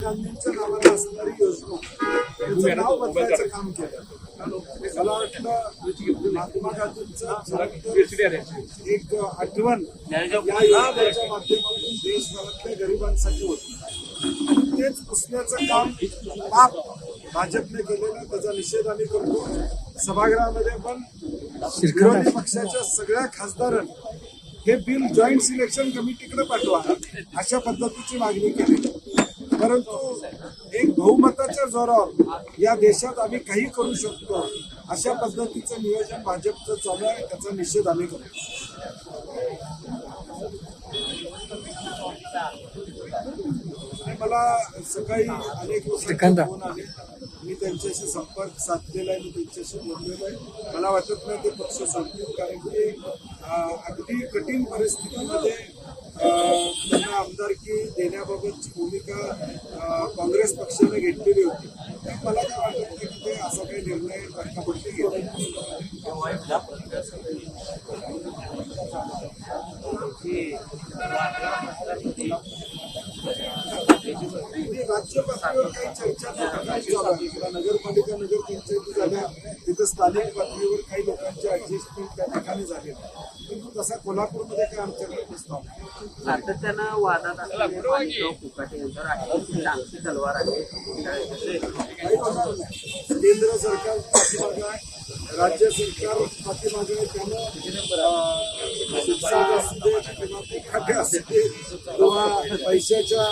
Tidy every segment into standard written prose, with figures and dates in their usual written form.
गांधींच्या नावाने असणारी योजना त्याचं नाव बदलायचं काम केलं. मला वाटतं महात्मा गांधींचं एक आठवण या योजनेच्या माध्यमातून देशभरातल्या गरिबांसाठी होती. तेच पुसण्याचं काम पाप भाजपने केलेलं, त्याचा निषेध आम्ही करतो. सभागृहामध्ये पण विरोधी पक्षाच्या सगळ्या खासदारांनी हे बिल जॉईंट सिलेक्शन कमिटीकडे पाठवा अशा पद्धतीची मागणी केली. परंतु एक बहुमताच्या जोरावर या देशात आम्ही काही करू शकतो अशा पद्धतीचं नियोजन भाजपचं चालू आहे, त्याचा निषेध आम्ही करतो. मला सकाळी अनेक लोकांचे फोन आले, मी त्यांच्याशी संपर्क साधलेला आहे, मी त्यांच्याशी बोललेलो आहे. मला वाटत नाही ते पक्ष सोडतील, कारण की अगदी कठीण परिस्थितीमध्ये त्यांना आमदारकी देण्याबाबतची भूमिका काँग्रेस पक्षाने घेतलेली होती. मला काय वाटत नाही की ते असा काही निर्णय तर्कबद्ध घेतील. राज्य पातळीवर काही चर्चा चालू आहे किंवा नगरपालिका नगरपंचायती झाल्या तिथं स्थानिक पातळीवर काही लोकांचे ऍडजस्टमेंट त्या ठिकाणी झाले, परंतु तसा कोल्हापूरमध्ये काय आमच्याकडे प्रस्ताव सातत्यानं वादात असलेले फुकाटे यांच्यावर आहे लांबची तलवार आहे. काही होणार नाही. केंद्र सरकार पाठीमागे आहे, राज्य सरकार पाठीमागे आहे. त्यानं शिक्षक असू दे किंवा खाते असू दे किंवा पैशाच्या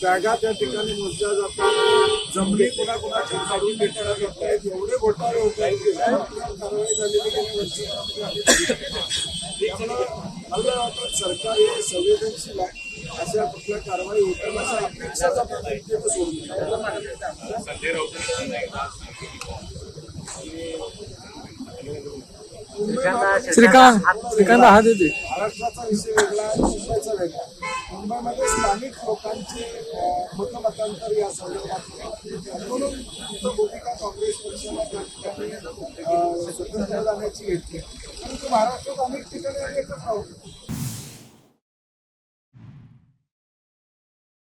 बॅगा त्या ठिकाणी मोजल्या जातात, जमिनी कुणाकुणाच्या काढून घेतल्या जात आहेत, एवढे घोटाळे होत आहेत की कारवाई झालेली गेल्या वर्षी. मला वाटतं सरकार हे संवेदनशील आहे, अशा कुठल्या कारवाई होतील अशा अपेक्षाच आपण जनतेनं सोडून श्रीकांत हा देते. महाराष्ट्राचा विषय वेगळा आहे, मुंबईचा वेगळा. मुंबईमध्ये स्थानिक लोकांचे मतमतांतर या संदर्भात म्हणून भूमिका काँग्रेस पक्षाला त्या ठिकाणी स्वतंत्र जाण्याची घेतली. परंतु महाराष्ट्रात अनेक ठिकाणी एकच आहोत.